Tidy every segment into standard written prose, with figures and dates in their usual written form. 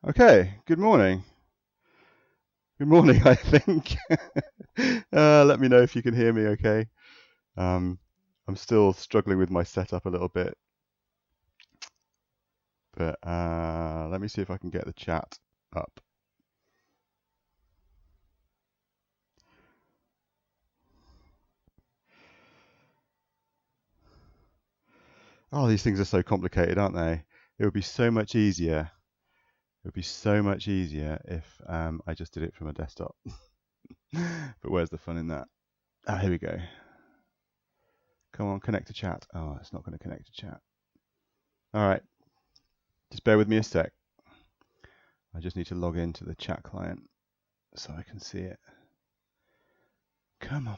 Okay, good morning. Good morning, I think. Let me know if you can hear me okay. I'm still struggling with my setup a little bit, but let me see if I can get the chat up. Oh, these things are so complicated, aren't they? It would be so much easier. It would be so much easier if I just did it from a desktop. But where's the fun in that? Ah, here we go. Come on, connect to chat. Oh, it's not going to connect to chat. All right, just bear with me a sec. I just need to log into the chat client so I can see it. Come on.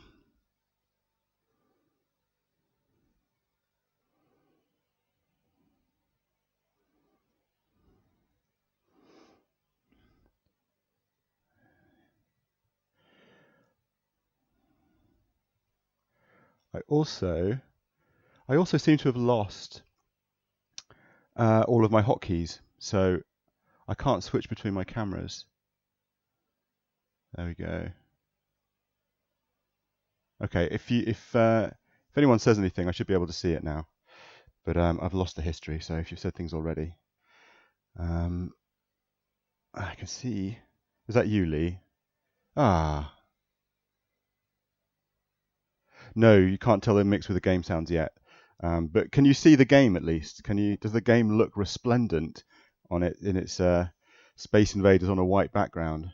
I also seem to have lost all of my hotkeys, so I can't switch between my cameras. There we go. Okay, if anyone says anything, I should be able to see it now. But I've lost the history, so if you've said things already, I can see. Is that you, Lee? Ah, no, you can't tell they're mixed with the game sounds yet. But can you see the game at least? Does the game look resplendent on it in its Space Invaders on a white background?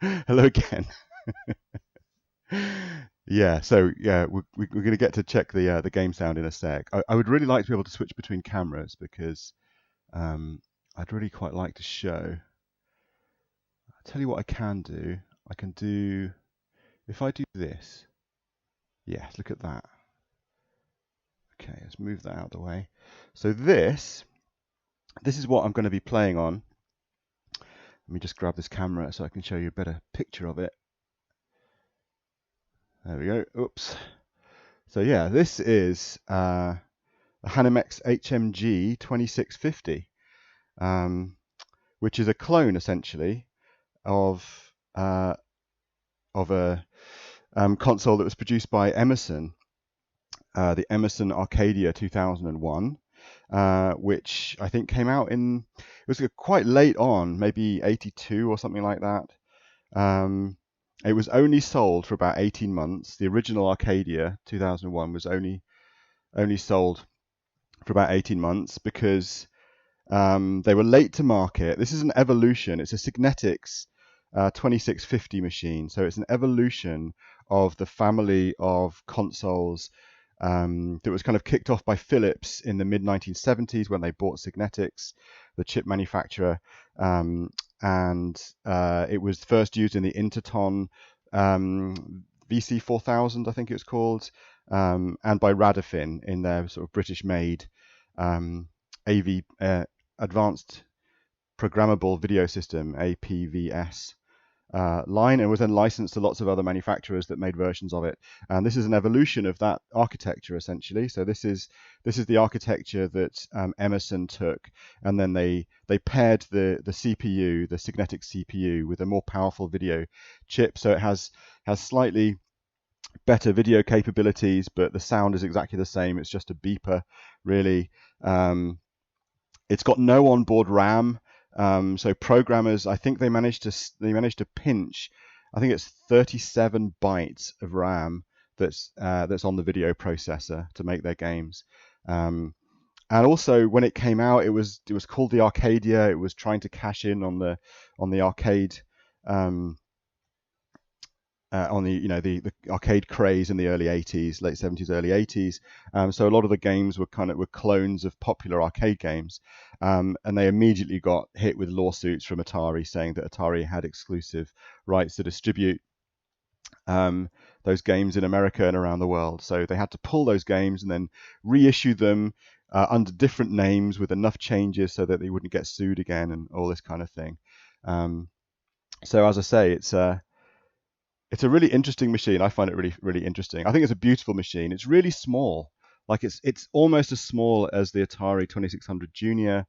Hello again. Yeah, so yeah, we're going to get to check the game sound in a sec. I would really like to be able to switch between cameras because I'd really quite like to show. I'll tell you what I can do. I can do, if I do this, yes, look at that. Okay, let's move that out of the way. So this is what I'm going to be playing on. Let me just grab this camera so I can show you a better picture of it. There we go. Oops. So yeah, this is a Hanimex HMG 2650, which is a clone essentially of a console that was produced by Emerson, the Emerson Arcadia 2001, which I think came out in, it was quite late on, maybe 82 or something like that. It was only sold for about 18 months. The original Arcadia 2001 was only sold for about 18 months because they were late to market. This is an evolution. It's a Signetics 2650 machine. So it's an evolution of the family of consoles that was kind of kicked off by Philips in the mid-1970s when they bought Signetics, the chip manufacturer. And it was first used in the Interton VC4000, I think it was called, and by Radifin in their sort of British-made AV Advanced Programmable Video System, APVS line, and was then licensed to lots of other manufacturers that made versions of it. And this is an evolution of that architecture essentially. So this is the architecture that Emerson took, and then they paired the CPU, the Signetics CPU, with a more powerful video chip. So it has slightly better video capabilities, but the sound is exactly the same. It's just a beeper, really. It's got no onboard RAM. So programmers, I think they managed to pinch, I think it's 37 bytes of RAM that's on the video processor to make their games. And also, when it came out, it was called the Arcadia. It was trying to cash in on the arcade, on the arcade craze in the early 80s, late 70s, early 80s. So a lot of the games were clones of popular arcade games, and they immediately got hit with lawsuits from Atari saying that Atari had exclusive rights to distribute those games in America and around the world. So they had to pull those games and then reissue them under different names with enough changes so that they wouldn't get sued again and all this kind of thing. So as I say, it's a really interesting machine. I find it really, really interesting. I think it's a beautiful machine. It's really small. Like it's almost as small as the Atari 2600 Junior.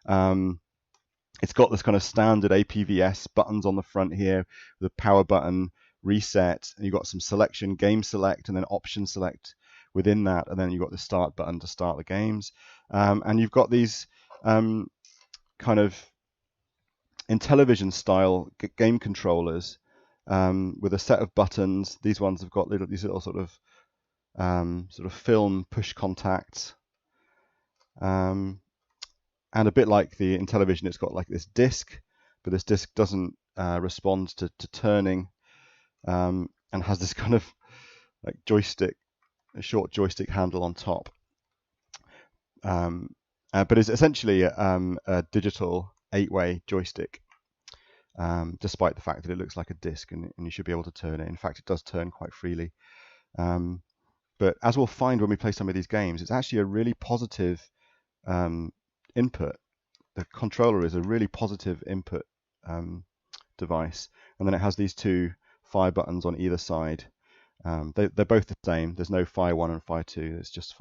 It's got this kind of standard APVS buttons on the front here, the power button, reset, and you've got some selection, game select, and then option select within that, and then you've got the start button to start the games. And you've got these kind of Intellivision style game controllers with a set of buttons. These ones have got these little sort of film push contacts. And a bit like the Intellivision, it's got like this disc, but this disc doesn't respond to turning, and has this kind of like joystick, a short joystick handle on top. But it's essentially a digital 8-way joystick, despite the fact that it looks like a disc, and you should be able to turn it. In fact, it does turn quite freely. But as we'll find when we play some of these games, it's actually a really positive input. The controller is a really positive input device, and then it has these two fire buttons on either side. They're both the same. There's no fire 1 and fire 2. It's just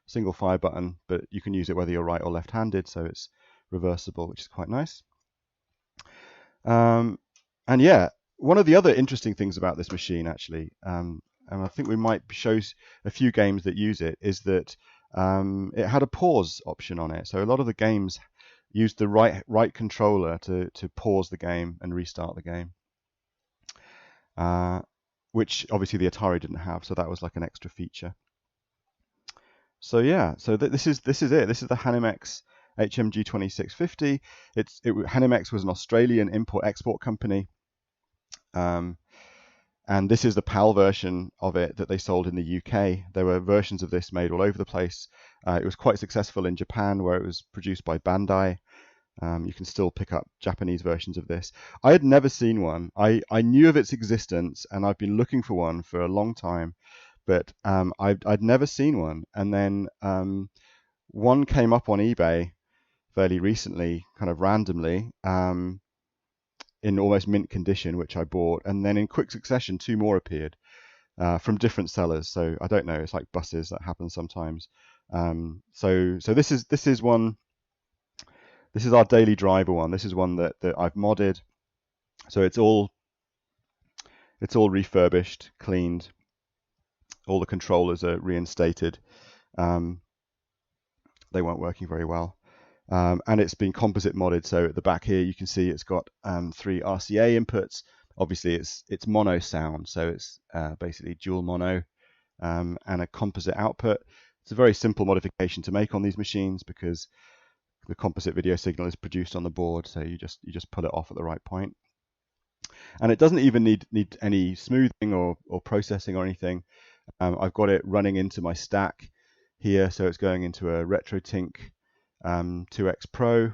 single fire button, but you can use it whether you're right or left-handed, so it's reversible, which is quite nice. And yeah, one of the other interesting things about this machine, actually, and I think we might show a few games that use it, is that it had a pause option on it. So a lot of the games used the right controller to pause the game and restart the game, which obviously the Atari didn't have. So that was like an extra feature. So yeah, so this is it. This is the Hanimex HMG 2650. Hanimex was an Australian import-export company. And this is the PAL version of it that they sold in the UK. There were versions of this made all over the place. It was quite successful in Japan, where it was produced by Bandai. You can still pick up Japanese versions of this. I had never seen one. I knew of its existence, and I've been looking for one for a long time, but I'd never seen one. And then one came up on eBay fairly recently, kind of randomly, in almost mint condition, which I bought, and then in quick succession 2 more appeared from different sellers. So I don't know, it's like buses, that happens sometimes. So this is one. This is our daily driver one. This is one that I've modded. So it's all refurbished, cleaned. All the controllers are reinstated. They weren't working very well. And it's been composite modded. So at the back here, you can see it's got 3 RCA inputs. Obviously, it's mono sound, so it's basically dual mono, and a composite output. It's a very simple modification to make on these machines because the composite video signal is produced on the board, so you just pull it off at the right point. And it doesn't even need any smoothing or processing or anything. I've got it running into my stack here, so it's going into a Retrotink 2X Pro,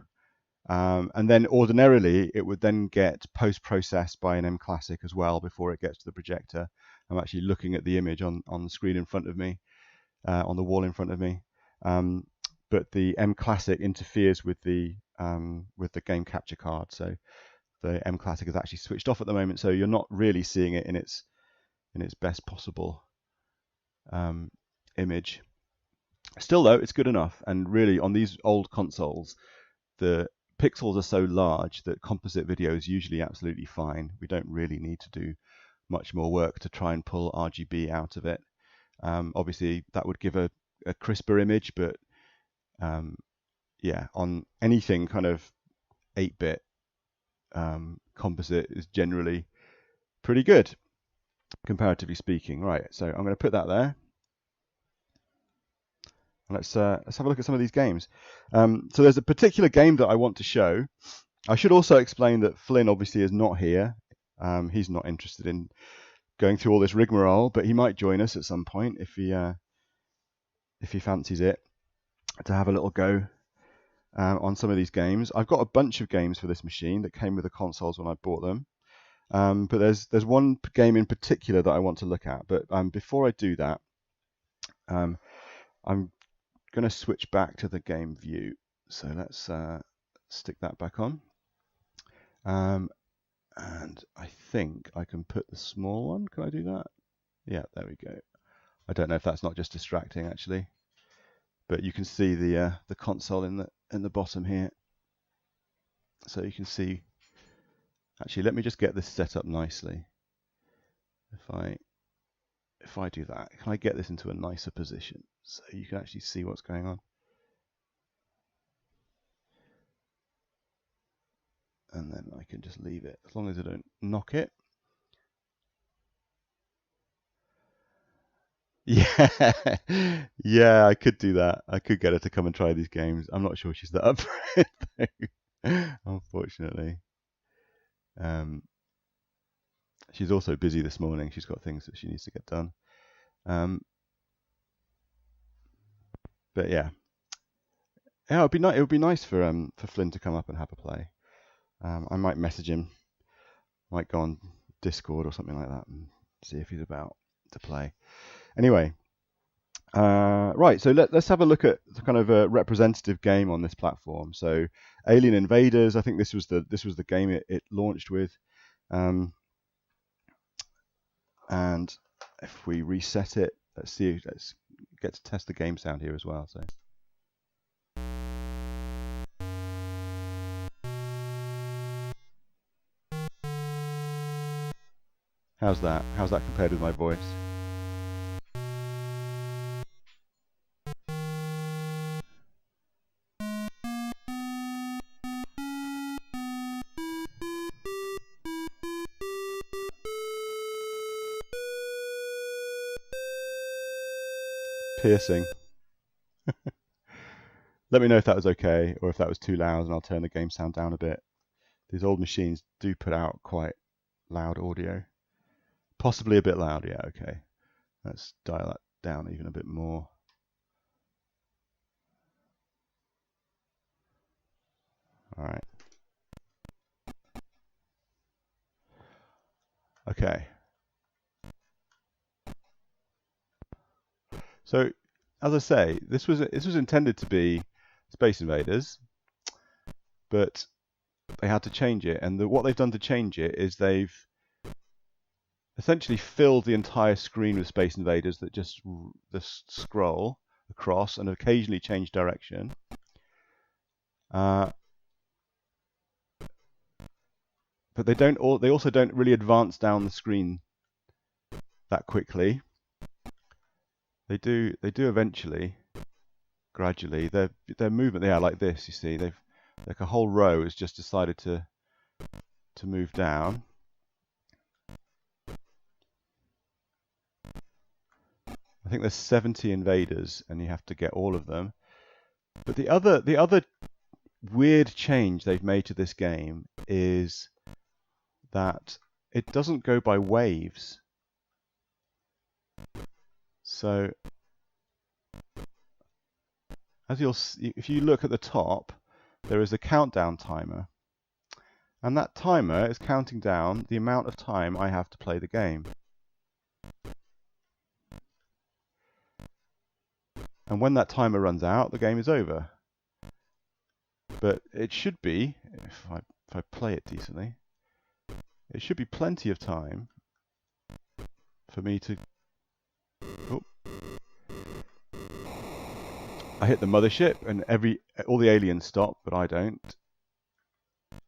and then ordinarily it would then get post-processed by an MClassic as well before it gets to the projector. I'm actually looking at the image on the screen in front of me, on the wall in front of me, but the MClassic interferes with the game capture card, so the MClassic is actually switched off at the moment, so you're not really seeing it in its best possible image. Still though, it's good enough, and really on these old consoles, the pixels are so large that composite video is usually absolutely fine. We don't really need to do much more work to try and pull RGB out of it. Obviously, that would give a crisper image, but yeah, on anything kind of 8-bit, composite is generally pretty good, comparatively speaking. Right, so I'm going to put that there. Let's have a look at some of these games. So there's a particular game that I want to show. I should also explain that Flynn obviously is not here. He's not interested in going through all this rigmarole, but he might join us at some point if he fancies it, to have a little go on some of these games. I've got a bunch of games for this machine that came with the consoles when I bought them. But there's one game in particular that I want to look at. But before I do that, I'm going to switch back to the game view. So let's stick that back on. And I think I can put the small one. Can I do that? Yeah, there we go. I don't know if that's not just distracting actually, but you can see the console in the bottom here. So you can see, actually, let me just get this set up nicely. If I do that, can I get this into a nicer position so you can actually see what's going on? And then I can just leave it, as long as I don't knock it. Yeah, yeah, I could do that. I could get her to come and try these games. I'm not sure she's that up for it, though, unfortunately. She's also busy this morning. She's got things that she needs to get done. But yeah, it would be nice. It would be nice for Flynn to come up and have a play. I might message him. Might go on Discord or something like that and see if he's about to play. Anyway, right. So let's have a look at the kind of a representative game on this platform. So Alien Invaders. I think this was the game it launched with. And if we reset it, let's get to test the game sound here as well. So. How's that? How's that compared with my voice? Piercing. Let me know if that was okay or if that was too loud, and I'll turn the game sound down a bit. These old machines do put out quite loud audio. Possibly a bit loud, yeah, okay. Let's dial that down even a bit more. All right. Okay. So, as I say, this was intended to be Space Invaders, but they had to change it, and what they've done to change it is they've essentially filled the entire screen with Space Invaders that just scroll across and occasionally change direction. But they also don't really advance down the screen that quickly. They do eventually, gradually. Their movement, they are like this. You see, they've like a whole row has just decided to move down. I think there's 70 invaders, and you have to get all of them. But the other weird change they've made to this game is that it doesn't go by waves. So if you look at the top, there is a countdown timer, and that timer is counting down the amount of time I have to play the game. And when that timer runs out, the game is over. But it should be, if I play it decently, it should be plenty of time for me to... Oh. I hit the mothership, and all the aliens stop, but I don't.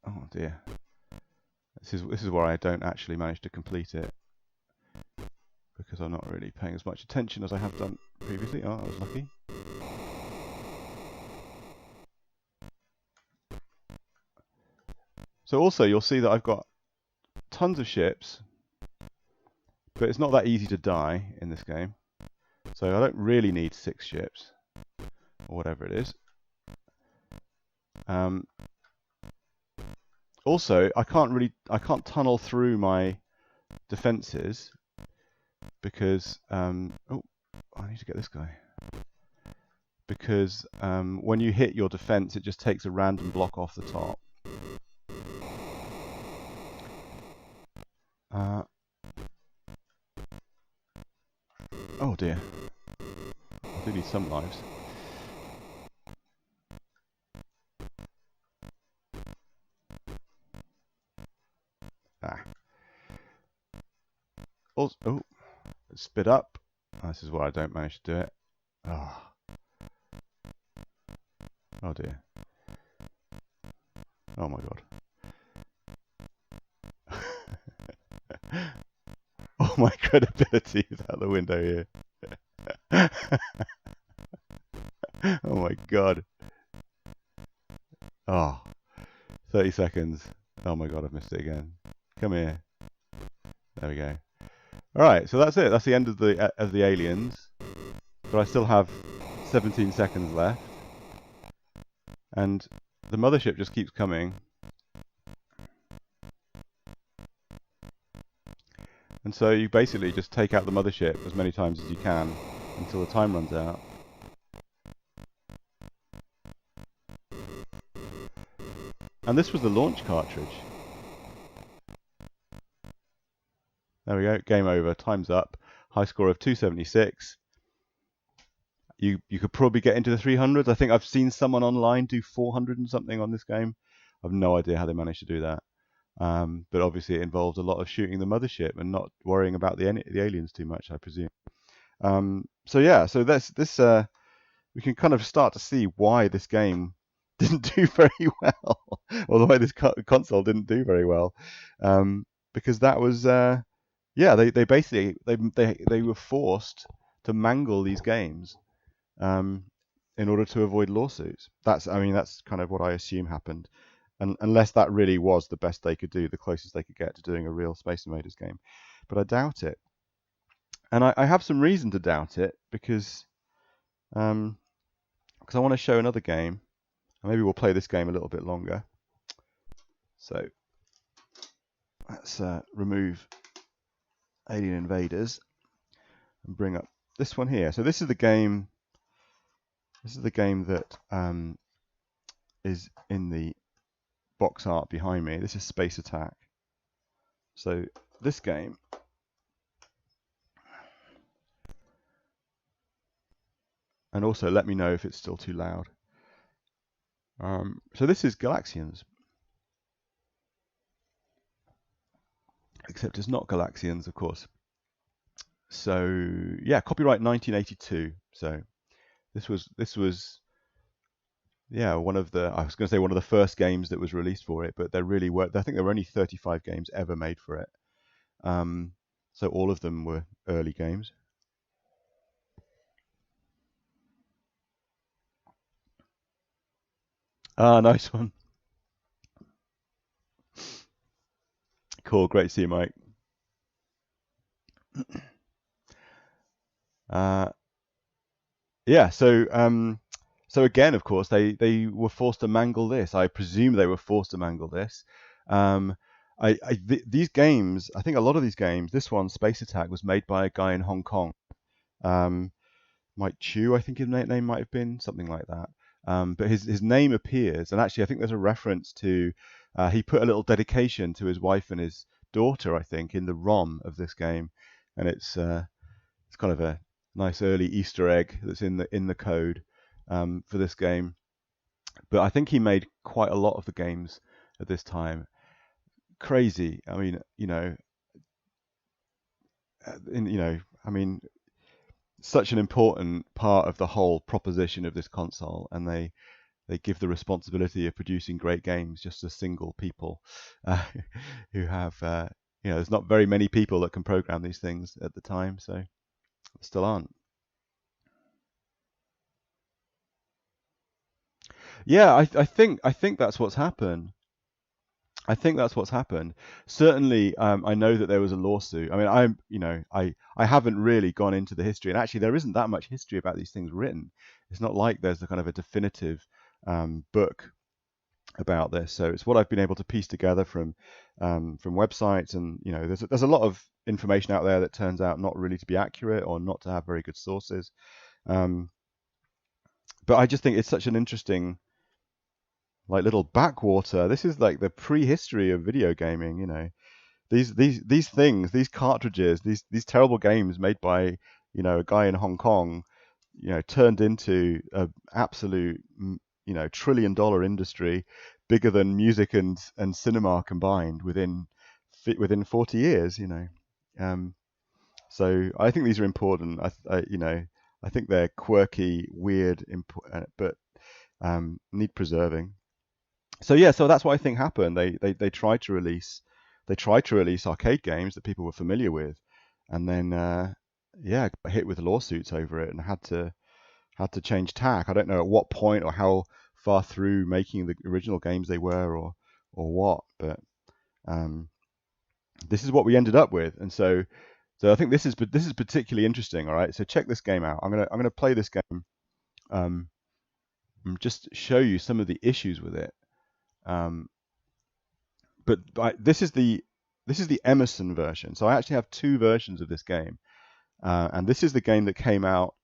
Oh dear. This is where I don't actually manage to complete it, because I'm not really paying as much attention as I have done previously. Oh, I was lucky. So also you'll see that I've got tons of ships, but it's not that easy to die in this game. So I don't really need 6 ships, or whatever it is. Also, I can't tunnel through my defenses because oh, I need to get this guy. Because when you hit your defense, it just takes a random block off the top. Oh dear. I do need some lives. Also, oh, spit up. Oh, this is why I don't manage to do it. Oh dear. Oh my god. All my credibility is out the window here. Oh my god. Oh, 30 seconds. Oh my god, I've missed it again. Come here. There we go. Alright, so that's it. That's the end of the aliens. But I still have 17 seconds left. And the mothership just keeps coming. And so you basically just take out the mothership as many times as you can until the time runs out. And this was the launch cartridge. There we go, game over, time's up. High score of 276. You could probably get into the 300s. I think I've seen someone online do 400 and something on this game. I've no idea how they managed to do that. But obviously it involved a lot of shooting the mothership and not worrying about the aliens too much, I presume. So yeah, so we can kind of start to see why this game didn't do very well, or why this console didn't do very well, because that was yeah, they basically they were forced to mangle these games in order to avoid lawsuits. That's kind of what I assume happened, and unless that really was the best they could do, the closest they could get to doing a real Space Invaders game, but I doubt it. And I have some reason to doubt it because I want to show another game. Maybe we'll play this game a little bit longer. So let's remove Alien Invaders and bring up this one here. So this is the game. This is the game that is in the box art behind me. This is Space Attack. So this game. And also let me know if it's still too loud. So this is Galaxians. Except it's not Galaxians, of course. So yeah, copyright 1982. So this was yeah, one of the first games that was released for it, but there really were, I think there were only 35 games ever made for it. So all of them were early games. Ah, nice one. Cool, great to see you, Mike. Yeah, so again, of course, they were forced to mangle this. I presume they were forced to mangle this. These games, I think a lot of these games, this one, Space Attack, was made by a guy in Hong Kong. Mike Chu, I think his name might have been, something like that. But his name appears, and actually I think there's a reference to, he put a little dedication to his wife and his daughter, I think, in the ROM of this game. And it's kind of a nice early Easter egg that's in the code for this game. But I think he made quite a lot of the games at this time. Crazy. I mean, such an important part of the whole proposition of this console, and they give the responsibility of producing great games just to single people who have, there's not very many people that can program these things at the time, so still aren't. Yeah, I think that's what's happened. I think that's what's happened. Certainly, I know that there was a lawsuit. I mean, I haven't really gone into the history, and actually, there isn't that much history about these things written. It's not like there's a kind of a definitive book about this. So it's what I've been able to piece together from websites, and there's a lot of information out there that turns out not really to be accurate or not to have very good sources. But I just think it's such an interesting, like, little backwater. This is like the prehistory of video gaming. These things, these cartridges, these terrible games made by a guy in Hong Kong, turned into a absolute trillion-dollar industry, bigger than music and cinema combined within 40 years. So I think these are important. I think they're quirky, weird, but need preserving. So yeah, so that's what I think happened. They tried to release arcade games that people were familiar with, and then yeah, got hit with lawsuits over it and had to change tack. I don't know at what point or how far through making the original games they were, or what, but um, this is what we ended up with. And so I think this is particularly interesting. All right, so check this game out. I'm gonna play this game and just show you some of the issues with it. Um, but this is the Emerson version. So I actually have two versions of this game, and this is the game that came out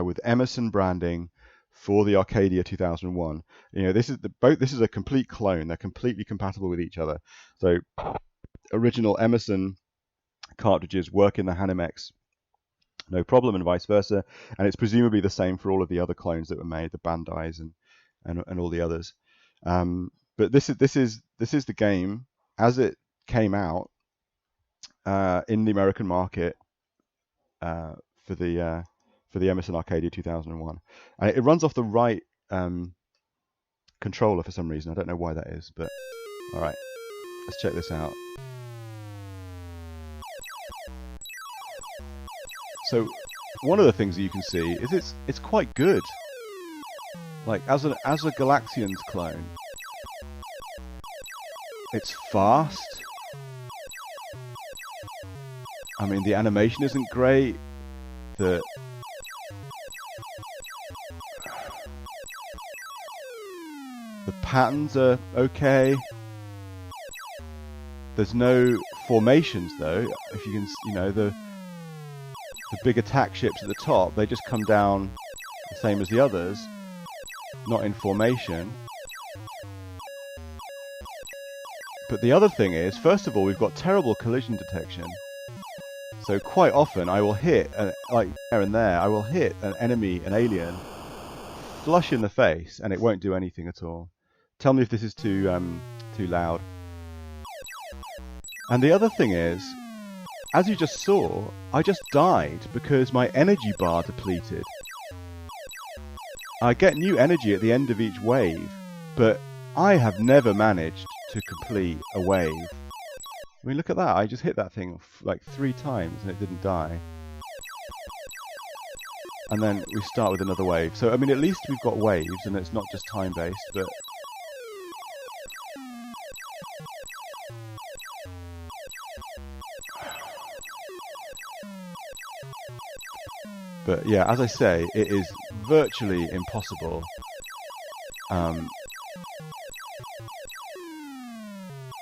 with Emerson branding for the Arcadia 2001. You know, this is a complete clone. They're completely compatible with each other. So original Emerson cartridges work in the Hanimex no problem, and vice versa. And it's presumably the same for all of the other clones that were made, the Bandais and all the others. But this is the game as it came out in the American market for the Emerson Arcadia 2001. And it runs off the right controller for some reason. I don't know why that is, but all right, let's check this out. So one of the things that you can see is it's quite good. Like as a Galaxians clone, it's fast. I mean, the animation isn't great. The patterns are okay. There's no formations though. If you can, you know, the big attack ships at the top, they just come down the same as the others, not in formation. But the other thing is, first of all, we've got terrible collision detection. So quite often I will hit, like there and there, I will hit an enemy, an alien, flush in the face, and it won't do anything at all. Tell me if this is too loud. And the other thing is, as you just saw, I just died because my energy bar depleted. I get new energy at the end of each wave, but I have never managed to complete a wave. I mean, look at that. I just hit that thing like 3 times and it didn't die. And then we start with another wave. So, I mean, at least we've got waves and it's not just time-based, but... But yeah, as I say, it is virtually impossible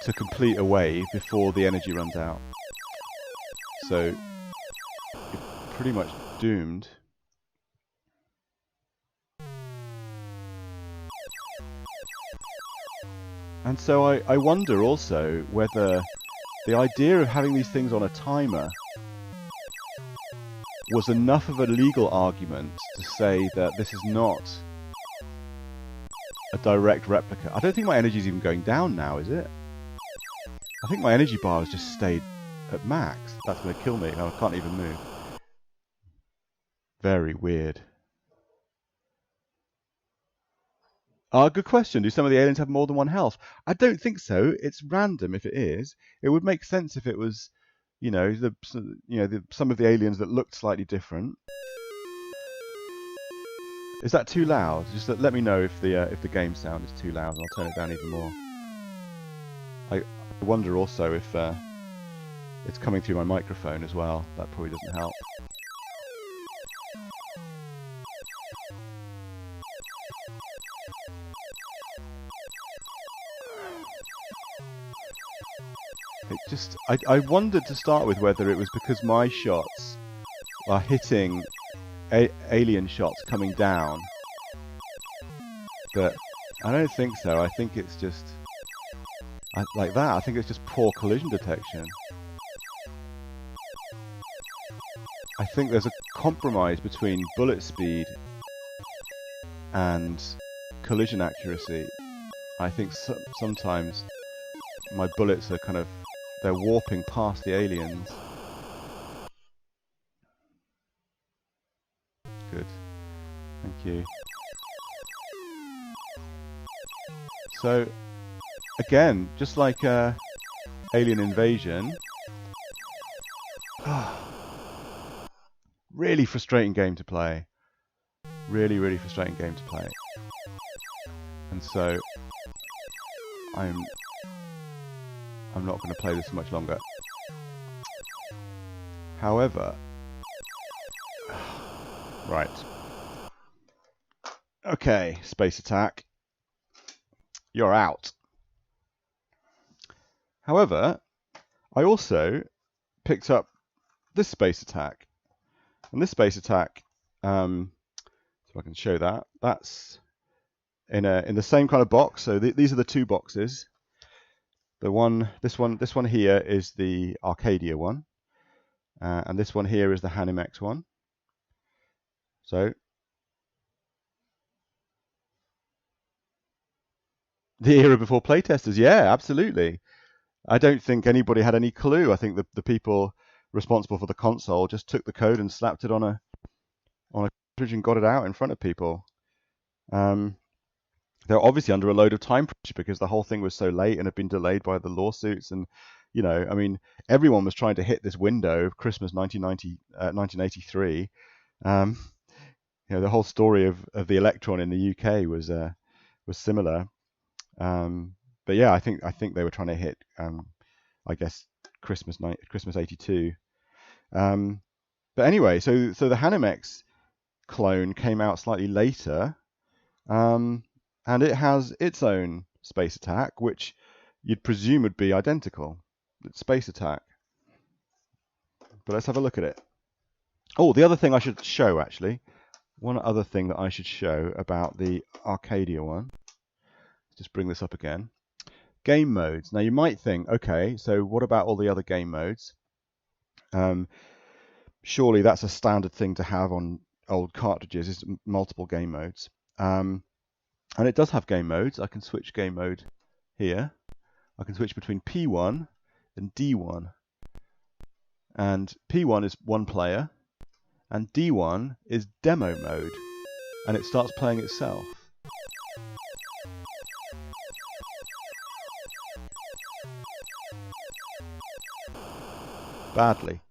to complete a wave before the energy runs out. So you're pretty much doomed. And so I wonder also whether the idea of having these things on a timer was enough of a legal argument to say that this is not a direct replica. I don't think my energy is even going down now, is it? I think my energy bar has just stayed at max. That's going to kill me. I can't even move. Very weird. Good question. Do some of the aliens have more than one health? I don't think so. It's random if it is. It would make sense if it was, you know, some of the aliens that looked slightly different. Is that too loud? Just let me know if the game sound is too loud, and I'll turn it down even more. I wonder also if it's coming through my microphone as well. That probably doesn't help. It just, I wondered to start with whether it was because my shots are hitting alien shots coming down, but I don't think so. I think it's just like that. I think it's just poor collision detection. I think there's a compromise between bullet speed and collision accuracy. I think sometimes my bullets are kind of, they're warping past the aliens. Good. Thank you. So, again, just like Alien Invasion, really frustrating game to play. Really, really frustrating game to play. And so I'm not going to play this much longer. However, right. Okay, Space Attack. You're out. However, I also picked up this Space Attack. And this Space Attack, so I can show that. That's in the same kind of box. So these are the two boxes. This one here is the Arcadia one, and this one here is the Hanimex one. So the era before playtesters, yeah, absolutely. I don't think anybody had any clue. I think the people responsible for the console just took the code and slapped it on a cartridge and got it out in front of people. They're obviously under a load of time pressure because the whole thing was so late and had been delayed by the lawsuits. And, you know, I mean, everyone was trying to hit this window of Christmas 1983. You know, the whole story of the Electron in the UK was similar. But yeah, I think they were trying to hit, I guess, Christmas 82. But anyway, so the Hanimex clone came out slightly later. And it has its own Space Attack, which you'd presume would be identical. It's Space Attack. But let's have a look at it. Oh, the other thing I should show, actually. One other thing that I should show about the Arcadia one. Let's just bring this up again. Game modes. Now, you might think, okay, so what about all the other game modes? Surely that's a standard thing to have on old cartridges, is multiple game modes. And it does have game modes. I can switch game mode here. I can switch between P1 and D1. And P1 is one player, and D1 is demo mode, and it starts playing itself. Badly.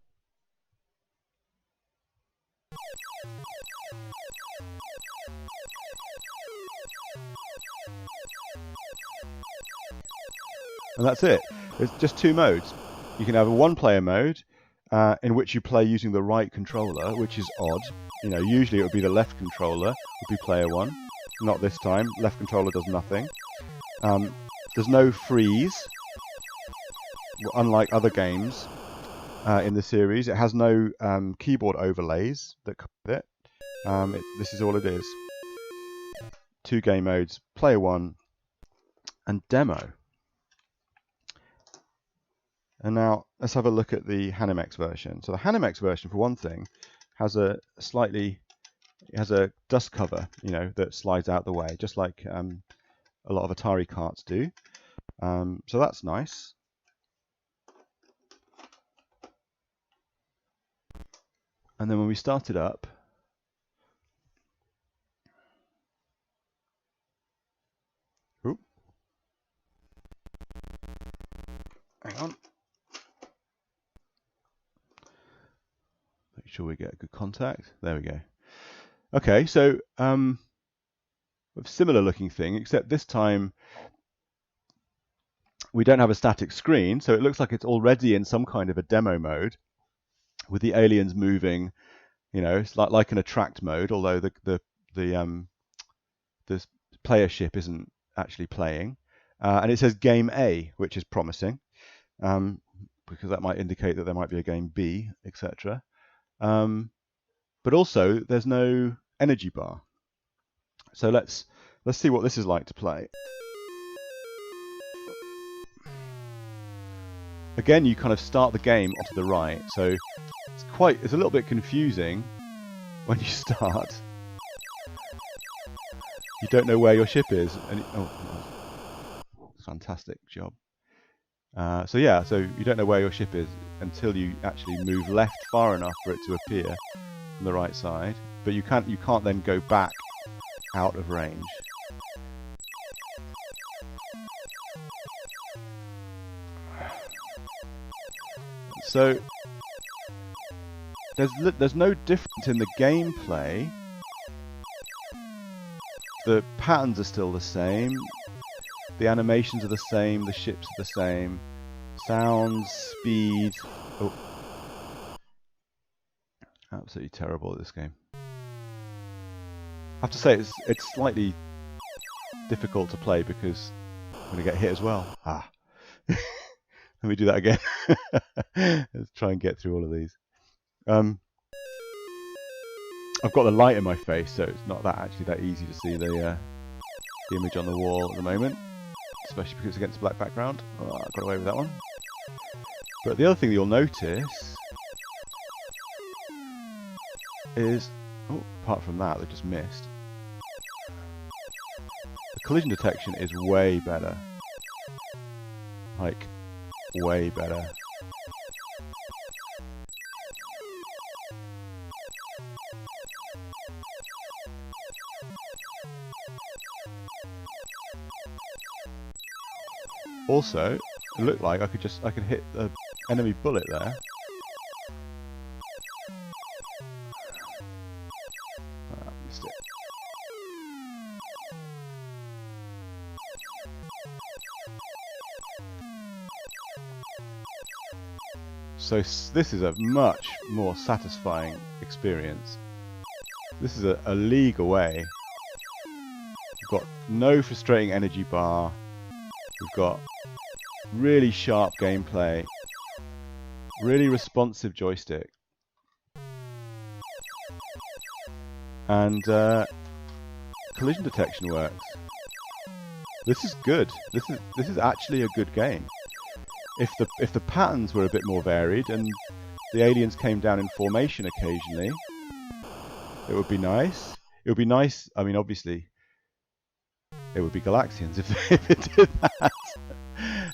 And that's it. There's just two modes. You can have a one-player mode in which you play using the right controller, which is odd. You know, usually it would be the left controller would be player one. Not this time. Left controller does nothing. There's no freeze, unlike other games in the series. It has no keyboard overlays that come with it. This is all it is. Two game modes, player one and demo. And now let's have a look at the Hanimex version. So the Hanimex version, for one thing, has a dust cover, you know, that slides out the way, just like a lot of Atari carts do. So that's nice. And then when we start it up, hang on. Make sure we get a good contact. There we go. Okay, so a similar looking thing, except this time we don't have a static screen, so it looks like it's already in some kind of a demo mode with the aliens moving. You know, it's like an attract mode, although the player ship isn't actually playing. And it says Game A, which is promising, because that might indicate that there might be a Game B, etc. But also, there's no energy bar. So let's see what this is like to play. Again, you kind of start the game off to the right, so it's a little bit confusing when you start. You don't know where your ship is, and fantastic job. So yeah, so you don't know where your ship is until you actually move left far enough for it to appear on the right side, but you can't then go back out of range. So there's no difference in the gameplay. The patterns are still the same. The animations are the same. The ships are the same. Sounds, speed. Oh, absolutely terrible at this game. I have to say it's slightly difficult to play because I'm going to get hit as well. Ah. Let me do that again. Let's try and get through all of these. I've got the light in my face, so it's not actually that easy to see the image on the wall at the moment, especially because it's against a black background. Oh, I got away with that one. But the other thing that you'll notice is, oh, apart from that, they've just missed. The collision detection is way better. Like, way better. Also, it looked like I could hit the enemy bullet there. Ah, missed it. So this is a much more satisfying experience. This is a league away. We've got no frustrating energy bar. We've got really sharp gameplay, really responsive joystick, and collision detection works. This is good. This is actually a good game. If the patterns were a bit more varied and the aliens came down in formation occasionally, it would be nice. It would be nice. I mean, obviously, it would be Galaxians if it did that.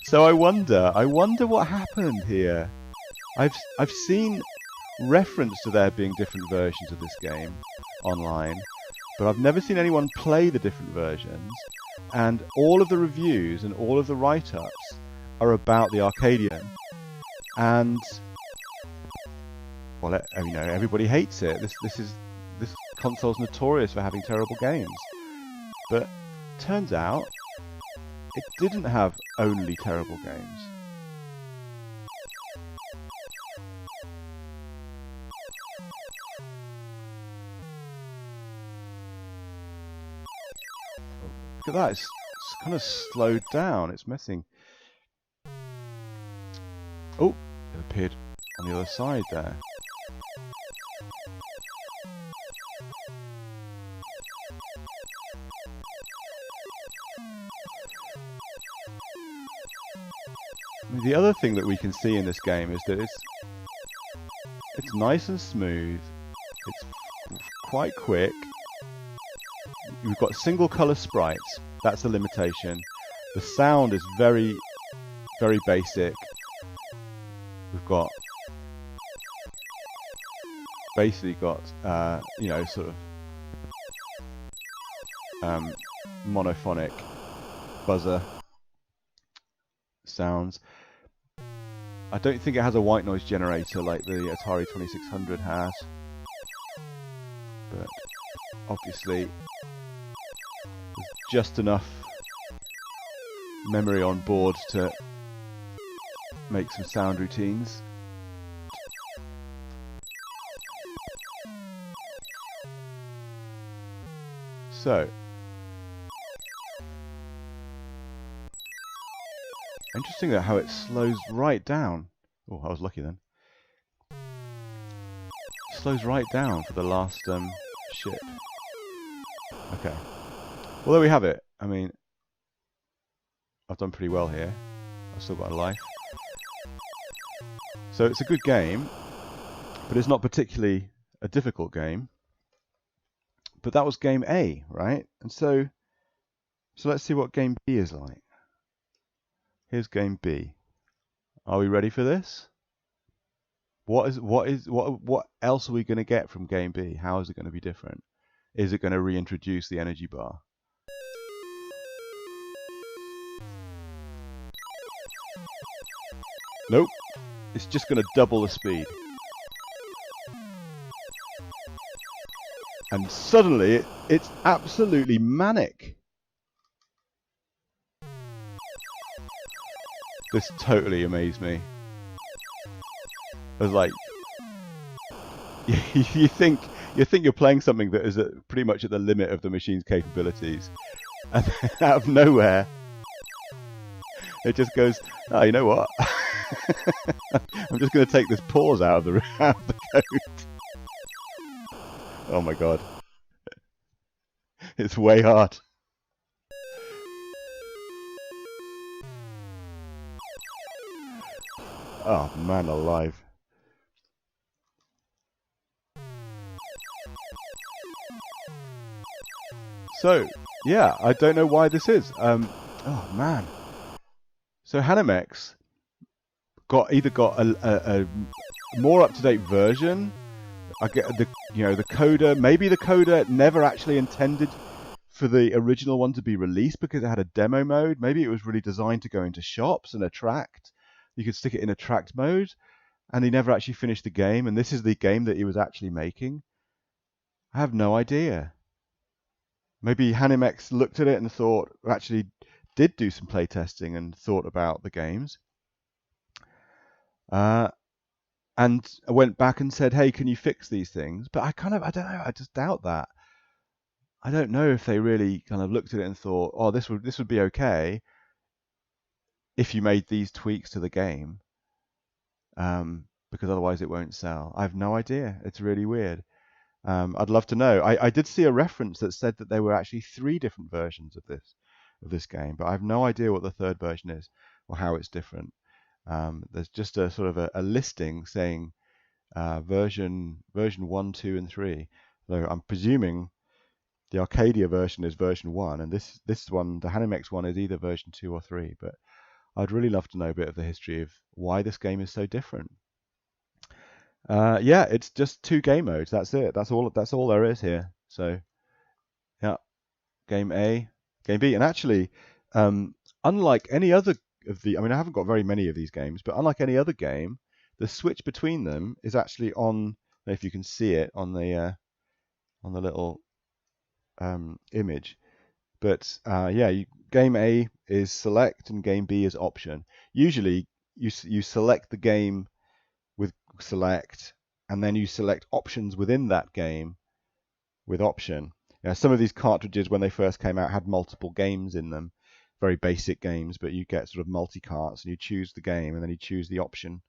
So I wonder what happened here. I've seen reference to there being different versions of this game online, but I've never seen anyone play the different versions. And all of the reviews and all of the write-ups are about the Arcadian, and well, you know, everybody hates it. This console's notorious for having terrible games, but turns out it didn't have only terrible games. Look at that, it's kind of slowed down, it's messing. Oh, it appeared on the other side there. The other thing that we can see in this game is that it's nice and smooth, it's quite quick. We've got single colour sprites, that's a limitation. The sound is very, very basic. We've got basically got you know, sort of monophonic buzzer sounds. I don't think it has a white noise generator like the Atari 2600 has, but obviously there's just enough memory on board to make some sound routines. So, interesting that how it slows right down. Oh, I was lucky then. Slows right down for the last ship. Okay. Well, there we have it. I mean, I've done pretty well here. I've still got a life. So it's a good game, but it's not particularly a difficult game. But that was game A, right? And so let's see what game B is like. Here's game B. Are we ready for this? What else are we going to get from game B? How is it going to be different? Is it going to reintroduce the energy bar? Nope. it's just going to double the speed. And suddenly it's absolutely manic. This totally amazed me. I was like, you think you're playing something that is pretty much at the limit of the machine's capabilities, and then out of nowhere, it just goes, oh, you know what? I'm just going to take this pause out of the code. Oh my god. It's way hard. Oh man alive. So, yeah, I don't know why this is. Oh man. So Hanimex either got a more up-to-date version. I get the coder. Maybe the coder never actually intended for the original one to be released because it had a demo mode. Maybe it was really designed to go into shops and attract. You could stick it in attract mode, and he never actually finished the game. And this is the game that he was actually making. I have no idea. Maybe Hanimex looked at it and thought, actually did do some playtesting and thought about the games. And I went back and said, hey, can you fix these things? But I don't know, I just doubt that. I don't know if they really kind of looked at it and thought, oh, this would be okay if you made these tweaks to the game, because otherwise it won't sell. I have no idea. It's really weird. I'd love to know. I did see a reference that said that there were actually 3 different versions of this game, but I have no idea what the third version is or how it's different. There's just a sort of a listing saying version 1, 2, and 3. So I'm presuming the Arcadia version is version 1, and this one, the Hanimex one, is either version 2 or 3. But I'd really love to know a bit of the history of why this game is so different. Yeah, it's just 2 game modes. That's it. That's all there is here. So, yeah, game A, game B, and actually, unlike any other of the, I mean, I haven't got very many of these games, but unlike any other game, the switch between them is actually on. If you can see it on the little image, but yeah, game A is select and game B is option. Usually, you select the game with select, and then you select options within that game with option. Some of these cartridges, when they first came out, had multiple games in them, very basic games, but you get sort of multi-carts, and you choose the game, and then you choose the option.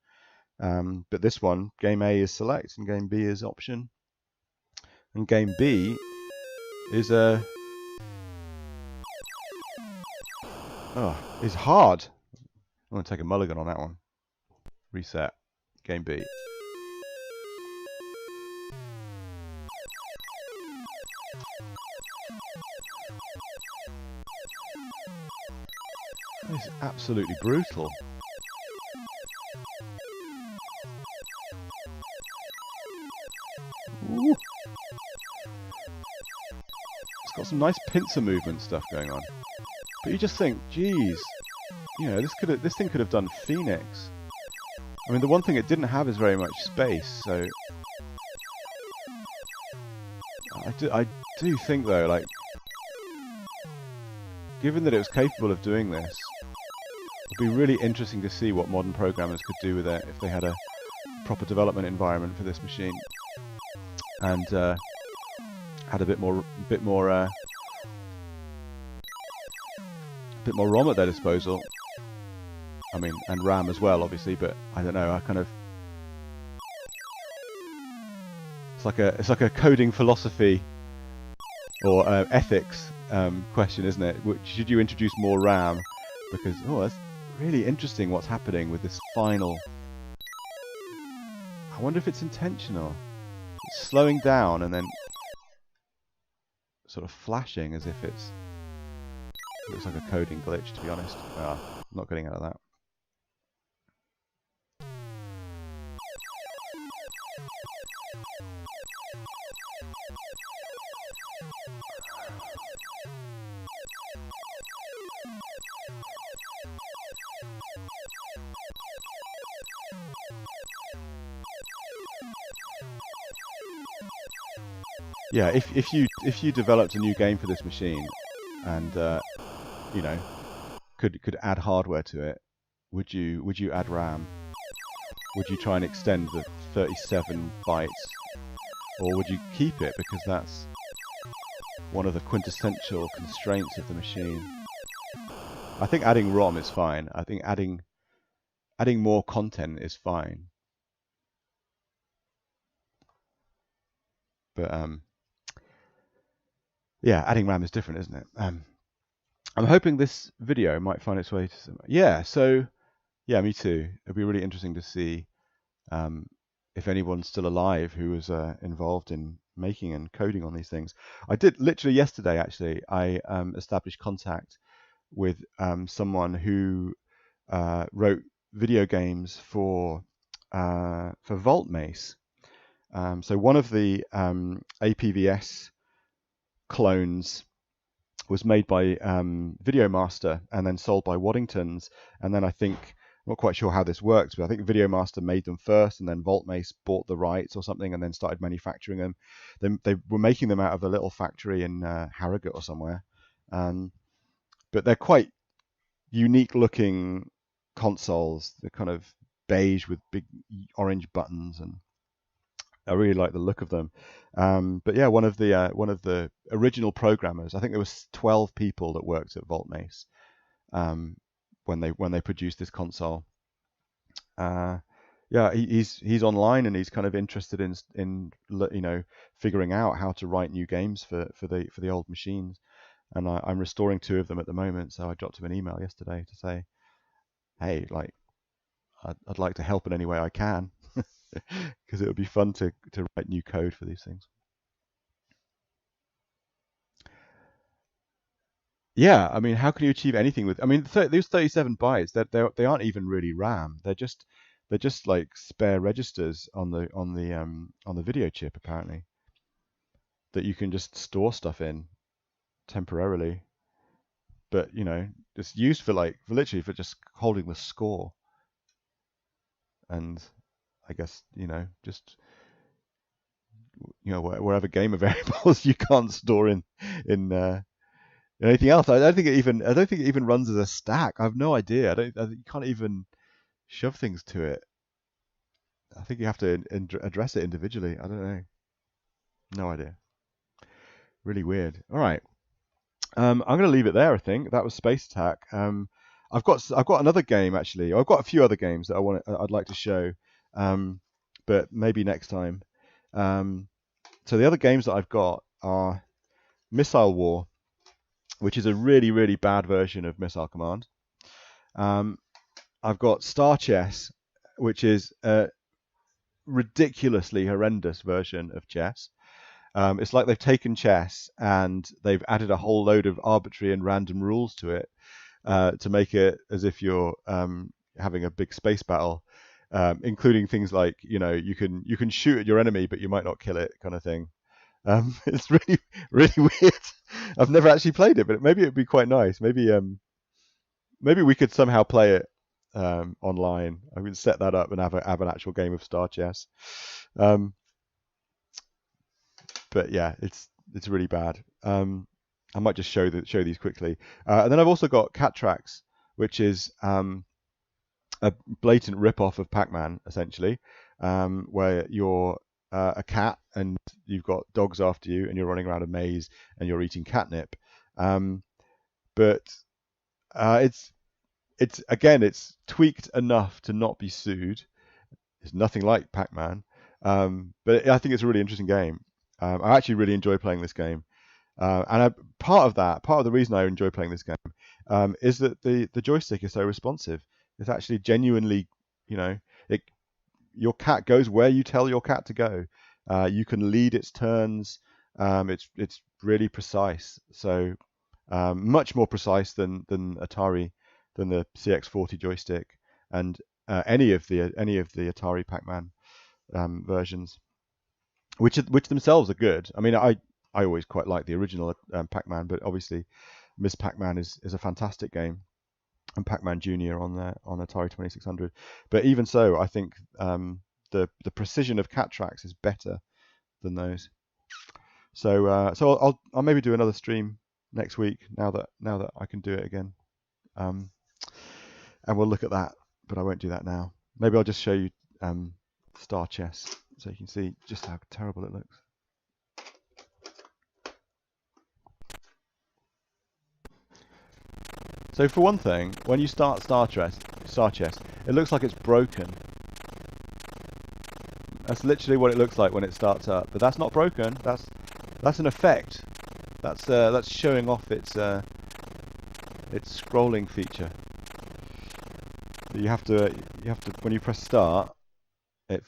But this one, game A is select, and game B is option, and game B is is hard. I'm going to take a mulligan on that one. Reset. Game B. This is absolutely brutal. Ooh. It's got some nice pincer movement stuff going on. But you just think, geez, this thing could have done Phoenix. I mean, the one thing it didn't have is very much space, so I do think though, like, given that it was capable of doing this, it'd be really interesting to see what modern programmers could do with it if they had a proper development environment for this machine and had a bit more ROM at their disposal. I mean, and RAM as well, obviously. But I don't know. It's like a coding philosophy or ethics question, isn't it? Should you introduce more RAM? Because that's really interesting what's happening with this final. I wonder if it's intentional. It's slowing down and then sort of flashing as if it looks like a coding glitch, to be honest. I'm not getting out of that. yeah, if you developed a new game for this machine, and you know, could add hardware to it, would you add RAM? Would you try and extend the 37 bytes, or would you keep it because that's one of the quintessential constraints of the machine? I think adding ROM is fine. I think adding more content is fine. But yeah, adding RAM is different, isn't it? I'm hoping this video might find its way to some. Yeah, so yeah, me too. It'd be really interesting to see if anyone's still alive who was involved in making and coding on these things. I did literally yesterday, actually. I established contact with someone who wrote video games for Voltmace. So one of the APVS clones was made by VideoMaster and then sold by Waddington's. And then I think, I'm not quite sure how this works, but I think VideoMaster made them first, and then Voltmace bought the rights or something, and then started manufacturing them. They were making them out of a little factory in Harrogate or somewhere. But they're quite unique looking consoles. They're kind of beige with big orange buttons, and I really like the look of them. But yeah, one of the original programmers, I think there was 12 people that worked at Voltmace when they produced this console. Yeah, he's online, and he's kind of interested in figuring out how to write new games for the old machines. And I'm restoring 2 of them at the moment, so I dropped him an email yesterday to say, hey, like, I'd like to help in any way I can, because it would be fun to write new code for these things. Yeah, I mean, how can you achieve anything with? I mean, those 37 bytes, they aren't even really RAM. They're just like spare registers on the video chip, apparently, that you can just store stuff in temporarily. But it's used for literally for just holding the score. And I guess just wherever gamer variables you can't store in anything else. I don't think it even runs as a stack. I have no idea. You can't even shove things to it. I think you have to address it individually. I don't know. No idea. Really weird. All right. I'm going to leave it there. I think that was Space Attack. I've got another game actually. I've got a few other games that I'd like to show, but maybe next time. So the other games that I've got are Missile War, which is a really, really bad version of Missile Command. I've got Star Chess, which is a ridiculously horrendous version of chess. It's like they've taken chess and they've added a whole load of arbitrary and random rules to it to make it as if you're having a big space battle, including things like you can shoot at your enemy but you might not kill it, kind of thing. It's really, really weird. I've never actually played it, but maybe it'd be quite nice. Maybe we could somehow play it online. I would set that up and have an actual game of Star Chess. But yeah, it's really bad. I might just show these quickly. And then I've also got Cat Tracks, which is a blatant rip-off of Pac-Man, essentially, where you're a cat and you've got dogs after you and you're running around a maze and you're eating catnip. But it's tweaked enough to not be sued. It's nothing like Pac-Man, but I think it's a really interesting game. I actually really enjoy playing this game, and part of the reason I enjoy playing this game is that the joystick is so responsive. It's actually genuinely, your cat goes where you tell your cat to go. You can lead its turns. It's really precise. So much more precise than Atari, than the CX40 joystick, and any of the Atari Pac-Man versions, which themselves are good. I mean, I always quite like the original Pac-Man, but obviously Miss Pac-Man is a fantastic game, and Pac-Man Junior on Atari 2600. But even so, I think the precision of Cat Tracks is better than those. So I'll maybe do another stream next week now that I can do it again, and we'll look at that. But I won't do that now. Maybe I'll just show you Star Chess so you can see just how terrible it looks. So for one thing, when you start Star Chess, it looks like it's broken. That's literally what it looks like when it starts up. But that's not broken. That's an effect. That's showing off its scrolling feature. You have to when you press start, it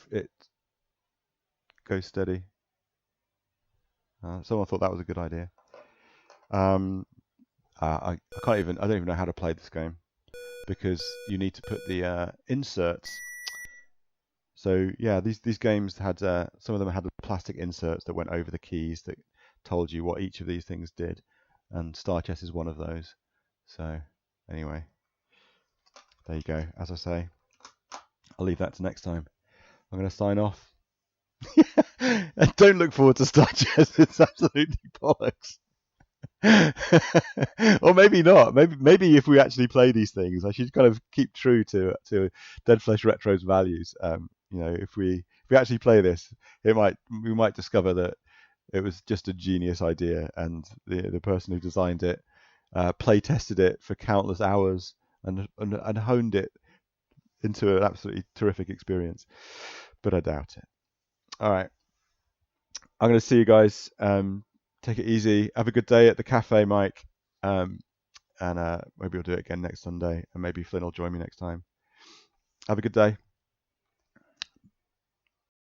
goes steady. Someone thought that was a good idea. I don't even know how to play this game because you need to put the inserts. So yeah, these games had some of them had plastic inserts that went over the keys that told you what each of these things did, and Star Chess is one of those. So anyway, there you go. As I say, I'll leave that to next time. I'm going to sign off. And don't look forward to Star Chess. It's absolutely bollocks. Or maybe not. Maybe if we actually play these things, I should kind of keep true to Dead Flesh Retro's values. If we actually play this, we might discover that it was just a genius idea, and the person who designed it play tested it for countless hours and honed it into an absolutely terrific experience. But I doubt it. All right, I'm going to see you guys. Take it easy. Have a good day at the cafe, Mike. And maybe we'll do it again next Sunday, and maybe Flynn will join me next time. Have a good day.